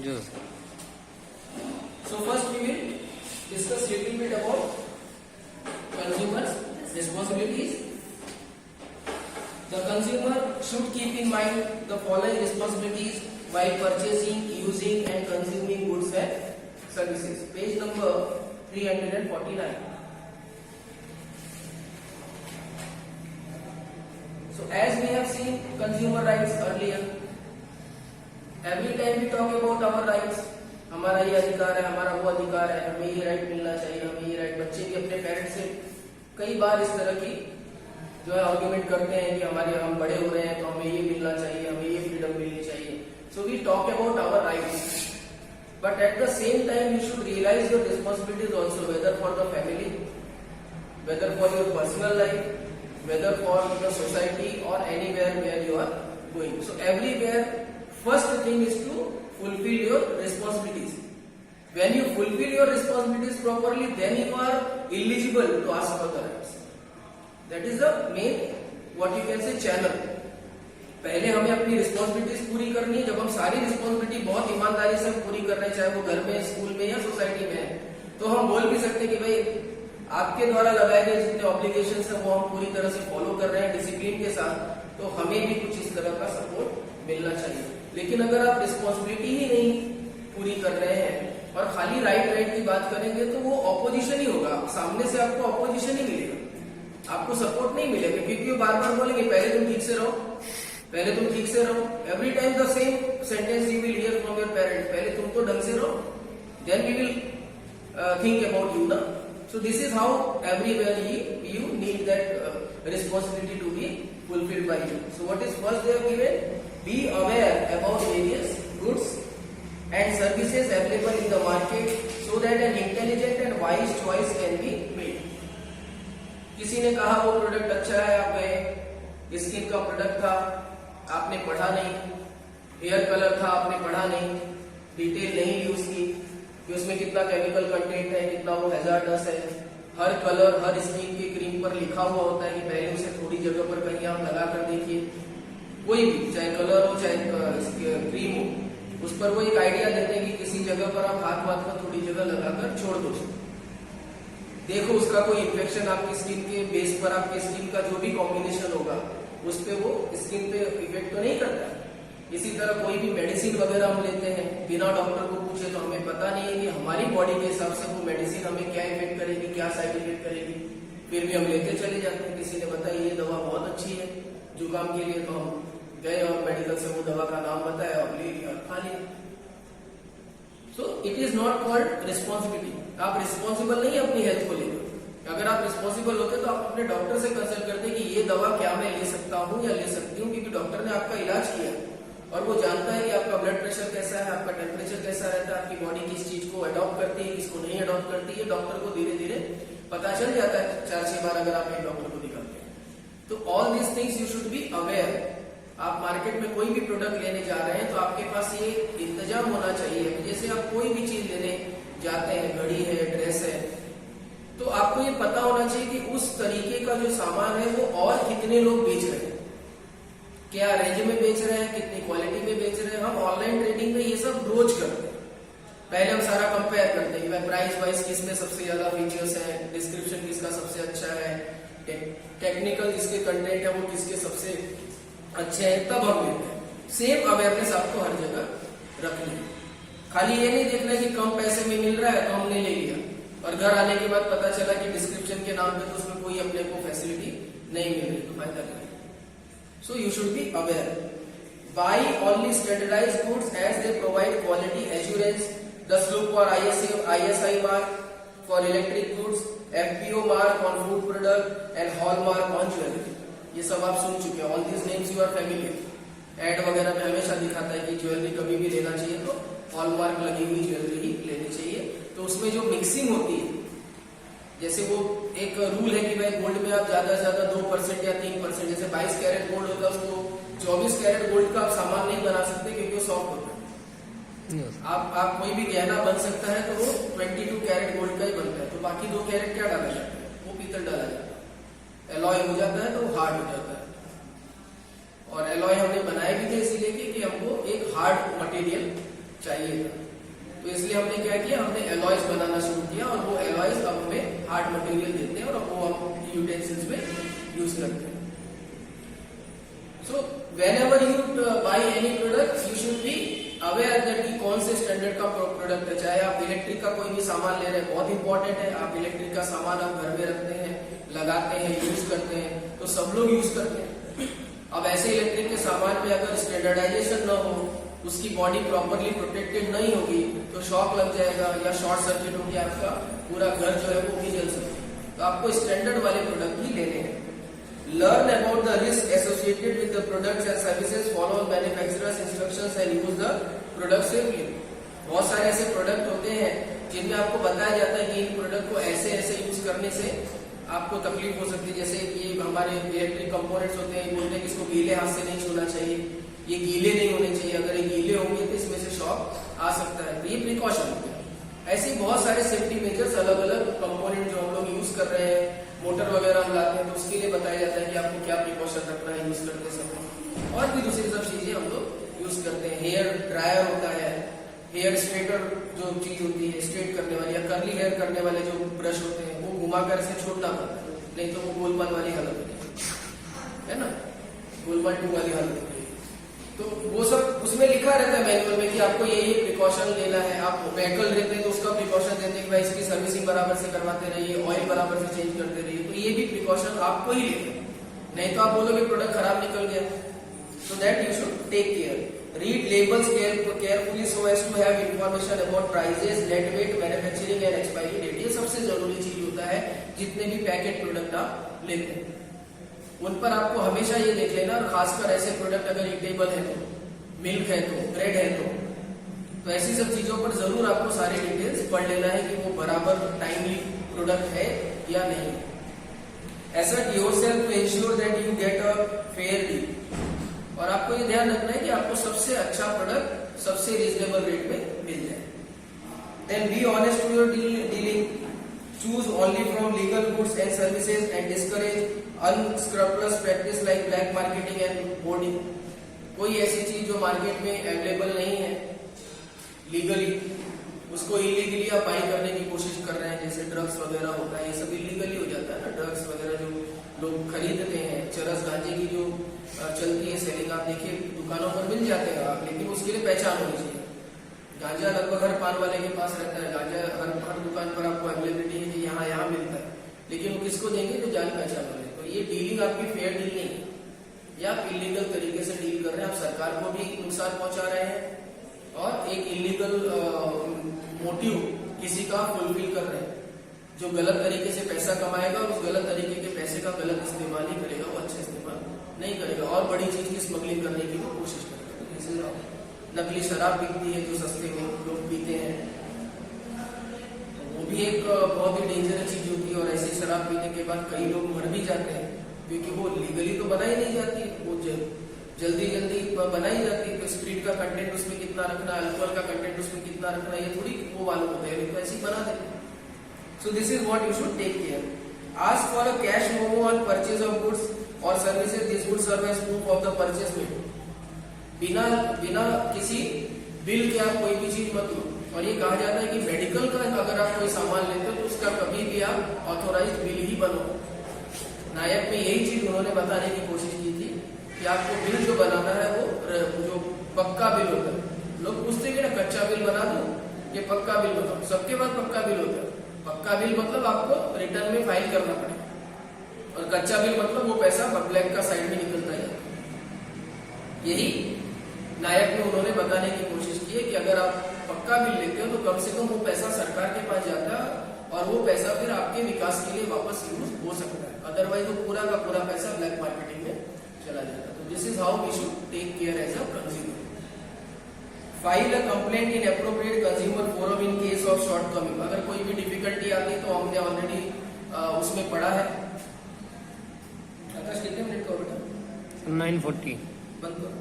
जो So first we will discuss little bit about consumers' responsibilities. The consumer should keep in mind the following responsibilities while purchasing, using and consuming goods and services. Page number 349. So as we have seen consumer rights earlier, every time we talk about our rights, हमारा ये अधिकार है, हमारा वो अधिकार है, हमें ये राइट मिलना चाहिए, हमें ये राइट, बच्चे भी अपने पेरेंट्स से कई बार इस तरह की जो है आर्ग्यूमेंट करते हैं कि हम बड़े हो रहे हैं तो हमें ये मिलना चाहिए, हमें ये फ्रीडम मिलनी चाहिए. So we talk about our rights, but at the same time you should realise your responsibilities also, whether for the family, whether for your personal life, whether for the society or anywhere where you are going. So everywhere, first thing is to fulfill your responsibilities. When you fulfill your responsibilities properly, then you are eligible to ask for the rights. That is the main, what you can say, channel. पहले हमें अपनी responsibilities पूरी करनी है. जब हम सारी responsibility बहुत ईमानदारी से पूरी कर रहे हैं, चाहे वो घर में, स्कूल में या सोसाइटी में है, तो हम बोल भी सकते हैं कि भाई आपके द्वारा लगाए गए जितने ऑब्लिगेशंस हैं वो हम पूरी तरह से फॉलो कर रहे हैं डिसिप्लिन के साथ, तो हमें भी कुछ इस तरह का सपोर्ट मिलना चाहिए. लेकिन अगर आप रिस्पॉन्सिबिलिटी ही नहीं पूरी कर रहे हैं और खाली राइट की बात करेंगे तो वो ऑपोजिशन ही होगा. सामने से आपको ऑपोजिशन ही मिलेगा, आपको सपोर्ट नहीं मिलेगा, क्योंकि वो बार बार बोलेंगे पहले तुम ठीक से रहो, पहले तुम ठीक से रहो. Every time the same sentence you will hear from your parents, पहले तुम तो ढंग से रहो, then we will think about you ना. So this is how everywhere you need that responsibility to be fulfilled by you. So what is first they have given? Be aware about various goods and services available in the market so that an intelligent and wise choice can be made. किसी ने कहा वो product अच्छा है, आप गए, skin का product था, आपने पढ़ा नहीं, हेयर कलर था, आपने पढ़ा नहीं, डिटेल नहीं ली उसकी कि उसमें कितना केमिकल कंटेंट है, कितना वो हैजार्डस है. हर कलर, हर स्किन के क्रीम पर लिखा हुआ होता है कि पहले उसे थोड़ी जगह पर कहीं आप लगा कर देखिए. कोई भी, चाहे कलर हो चाहे क्रीम हो, उस पर वो एक आइडिया देते हैं कि किसी जगह पर आप हाथ पर थोड़ी जगह लगाकर छोड़ दो, देखो उसका कोई इन्फेक्शन आपकी स्किन के बेस पर, आपकी स्किन का जो भी कॉम्बिनेशन होगा उस पर वो स्किन पे इफेक्ट तो नहीं करता. इसी तरह कोई भी मेडिसिन वगैरह हम लेते हैं बिना डॉक्टर को पूछे, तो हमें पता नहीं है कि हमारी बॉडी के हिसाब से वो मेडिसिन हमें क्या इफेक्ट करेगी, क्या साइड इफेक्ट करेगी, फिर भी हम लेते चले जाते हैं. किसी ने बताया ये दवा बहुत अच्छी है जुकाम के लिए, तो हम गए और मेडिकल से वो दवा का नाम बताया और ले लिया और खा लिया. So it is not called responsibility. आप रिस्पॉन्सिबल नहीं अपनी हेल्थ को लेकर. अगर आप रिस्पॉन्सिबल होते तो आप अपने डॉक्टर से कंसल्ट करते कि ये दवा क्या मैं ले सकता हूँ या ले सकती हूँ, क्योंकि डॉक्टर ने आपका इलाज किया और वो जानता है कि आपका ब्लड प्रेशर कैसा है, आपका टेम्परेचर कैसा रहता है, आपकी बॉडी किस चीज को अडॉप्ट करती है, किसको नहीं अडॉप्ट करती है. डॉक्टर को धीरे धीरे पता चल जाता है 4-6 बार अगर आप एक डॉक्टर को दिखाते हैं. तो all this things you should be aware. आप मार्केट में कोई भी प्रोडक्ट लेने जा रहे हैं तो आपके पास ये इंतजाम होना चाहिए. जैसे आप कोई भी चीज लेने जाते हैं, घड़ी है, ड्रेस है, तो आपको ये पता होना चाहिए कि उस तरीके का जो सामान है वो और कितने लोग बेच रहे हैं, क्या रेंज में बेच रहे हैं, कितनी क्वालिटी में बेच रहे हैं. हम ऑनलाइन ट्रेडिंग में ये सब रोज करते हैं. पहले हम सारा कंपेयर करते हैं कि प्राइस वाइज किस में सबसे ज्यादा फीचर्स है, डिस्क्रिप्शन किसका सबसे अच्छा है, टेक्निकल जिसके कंटेंट है वो किसके सबसे अच्छे हैं, तब हम लेते हैं. सेम अवेयरनेस आपको हर जगह रखनी है. खाली ये नहीं देखना कि कम पैसे में मिल रहा है तो हमने ले लिया और घर आने के बाद पता चला कि डिस्क्रिप्शन के नाम पे तो उसमें कोई अपने को फैसिलिटी नहीं मिल रही, तो फायदा नहीं. So you should be aware. Buy only standardized goods as they provide quality assurance. Thus look for ISI mark for electric goods, FBO mark on food product and hallmark on jewelry. ये सब आप सुन चुके हैं. All these names you are familiar. Ad वगैरह में हमेशा दिखाता है कि ज्वेलरी कभी भी लेना चाहिए तो हॉलमार्क लगी हुई ज्वेलरी ही लेनी चाहिए. तो उसमें जो मिक्सिंग होती है, जैसे वो एक रूल है कि भाई गोल्ड में आप ज्यादा से ज्यादा 2% या 3%, जैसे 22 कैरेट गोल्ड होता है उसको 24 कैरेट गोल्ड का आप सामान नहीं बना सकते क्योंकि वो सॉफ्ट होता है. आप कोई भी गहना बन सकता है तो वो 22 कैरेट गोल्ड का ही बनता है. तो बाकी 2 कैरेट क्या डाला जाता है, वो पीतल डाला जाता है. एलॉय हो जाता है तो वो हार्ड हो जाता है. और एलॉय हमने बनाए भी थे इसीलिए कि हमको एक हार्ड मटेरियल चाहिए था। तो इसलिए हमने क्या किया, हमने एलॉयज बनाना शुरू किया और वो एलॉयज अब हमें हार्ड मटेरियल देते हैं और अब वो हम यूटेंसिल्स में यूज करते हैं। सो whenever you buy any product you should be aware that कि कौन से स्टैंडर्ड का प्रोडक्ट है। चाहे आप इलेक्ट्रिक का कोई भी सामान ले रहे हैं, बहुत इंपॉर्टेंट है। आप इलेक्ट्रिक का सामान आप घर में रखते हैं, लगाते हैं, यूज करते हैं, तो सब लोग यूज करते हैं। अब ऐसे इलेक्ट्रिक के सामान में अगर स्टैंडर्डाइजेशन न हो, उसकी बॉडी प्रॉपरली प्रोटेक्टेड नहीं होगी तो शॉक लग जाएगा या शॉर्ट सर्किट होगी, आपका पूरा घर जो है वो भी जल सकता है। तो आपको स्टैंडर्ड वाले प्रोडक्ट ही लेने हैं। Learn about the risk associated with the products and services, follow manufacturer's instructions and use the product safely। बहुत सारे ऐसे प्रोडक्ट होते हैं जिनमें आपको बताया जाता है कि इन प्रोडक्ट को ऐसे ऐसे यूज करने से आपको तकलीफ हो सकती है। जैसे ये हमारे इलेक्ट्रिक कंपोनेंट्स होते हैं, बोलते हैं कि इसको गीले हाथ से नहीं छूना चाहिए, ये गीले नहीं होने चाहिए, अगर ये गीले होंगे तो इसमें से शॉक आ सकता है। तो ये प्रिकॉशन होते हैं। ऐसे बहुत सारे सेफ्टी मेजर्स अलग अलग कंपोनेंट जो हम लोग यूज कर रहे हैं, मोटर वगैरह हम लाते हैं तो उसके लिए बताया जाता है कि आपको क्या प्रिकॉशन रखना है यूज करते समय। और भी दूसरी सब चीजें हम लोग यूज करते हैं। हेयर ड्रायर होता है, हेयर स्ट्रेटर जो चीज होती है स्ट्रेट करने वाली, या कर्ली हेयर करने वाले जो ब्रश होते हैं वो घुमाकर से छोड़ना पड़ता है, नहीं तो वो गोलमाल वाली हालत होती है ना, गोलमाल टू वाली हालत होती है। तो वो सब उसमें लिखा रहता है मैनुअल में कि आपको ये प्रिकॉशन लेना है। आप व्हीकल लेते हैं तो उसका प्रिकॉशन देते हैं कि भाई इसकी सर्विसिंग बराबर से करवाते रहिए, ऑयल बराबर से चेंज करते रहिए। तो ये भी प्रिकॉशन आपको ही लेना है, नहीं तो आप बोलोगे प्रोडक्ट खराब निकल गया। So that you should take care. Read labels carefully so as to have information about prices, net weight, manufacturing and expiry date. ये सबसे जरूरी चीज होता है जितने भी पैकेट प्रोडक्ट आप लेते हैं, उन पर आपको हमेशा ये देख लेना। और खासकर ऐसे प्रोडक्ट अगर ईटेबल है तो, मिल्क है तो, ब्रेड है तो ऐसी सब चीजों पर जरूर आपको सारी डिटेल्स पढ़ लेना है कि वो बराबर टाइमली प्रोडक्ट है या नहीं। Assert yourself to ensure that you get a fair deal। और आपको ये ध्यान रखना है कि आपको सबसे अच्छा प्रोडक्ट सबसे रीजनेबल रेट में मिल जाए। Then be honest to your dealing, choose only from legal goods and services and discourage unscrupulous practice like black marketing and hoarding। कोई ऐसी चीज जो मार्केट में अवेलेबल नहीं है लीगली, उसको इलीगली आप बाई करने की कोशिश कर रहे हैं। जैसे ड्रग्स वगैरह होता है, ये सब इलीगली हो जाता है ना। ड्रग्स वगैरह जो लोग खरीदते हैं, चरस गांजे की जो चलती है सेलिंग, आप देखिए दुकानों पर मिल जाते हैं आप, लेकिन उसके लिए पहचान होनी चाहिए। गांजा लगभग हर पान वाले के पास रहता है, गांजा हर दुकान पर आपको अवेलेबिलिटी है कि यहाँ मिलता है, लेकिन वो किसको देंगे जो जान पहचान वाले। तो ये डीलिंग आपकी फेयर डील नहीं है, या आप इलीगल तरीके से डील कर रहे हैं। आप सरकार को भी नुकसान पहुंचा रहे हैं और एक इलीगल मोटिव किसी का फुलफिल कर रहे हैं, जो गलत तरीके से पैसा कमाएगा और उस गलत तरीके के पैसे का गलत इस्तेमाल ही करेगा, वो अच्छा इस्तेमाल नहीं करेगा और बड़ी चीज की स्मगलिंग करने की वो कोशिश करेगा। नकली शराब बिकती है जो सस्ते में लोग पीते हैं, तो वो भी एक बहुत ही डेंजरस चीज होती है। और ऐसी शराब पीने के बाद कई लोग मर भी जाते हैं, क्योंकि वो लीगली तो बनाई नहीं जाती, वो जल्दी बनाई जाती है। तो स्प्रिट का कंटेंट उसमें कितना रखना, अल्कोहल का कंटेंट उसमें कितना रखना, ये थोड़ी वो मालूम होता है, तो ऐसी बना देते। So this is what you should take care. Ask for a cash memo on purchase of goods और services, this would serve as proof of the purchase made. बिना किसी बिल के आप कोई भी चीज मत लो। और ये कहा जाता है कि मेडिकल का अगर आप कोई सामान लेते हो तो उसका कभी भी आप ऑथोराइज्ड बिल ही बनो। नायक में यही चीज उन्होंने बताने की कोशिश की थी कि आपको बिल जो बनाना है वो जो पक्का बिल होता है। लोग पूछते हैं ना कच्चा बिल बना दो, ये पक्का बिल बताओ, सबके पास पक्का बिल होता है। पक्का बिल मतलब आपको रिटर्न में फाइल करना पड़ेगा, और कच्चा बिल मतलब वो पैसा ब्लैक का साइड में निकलता जाता है। यही नायक में उन्होंने बताने की कोशिश की है कि अगर आप पक्का बिल लेते हो तो कम से कम वो पैसा सरकार के पास जाता है और वो पैसा फिर आपके विकास के लिए वापस यूज हो सकता है। अदरवाइज वो पूरा का पूरा पैसा ब्लैक मार्केटिंग में चला जाता है। तो this is how we should take care as a consumer. File a complaint in appropriate consumer forum in case of shortcoming. अगर कोई भी डिफिकल्टी आती है तो हमने ऑलरेडी उसमें पढ़ा है। आकाश कितने मिनट का बेटा? 9:40 बंद करो।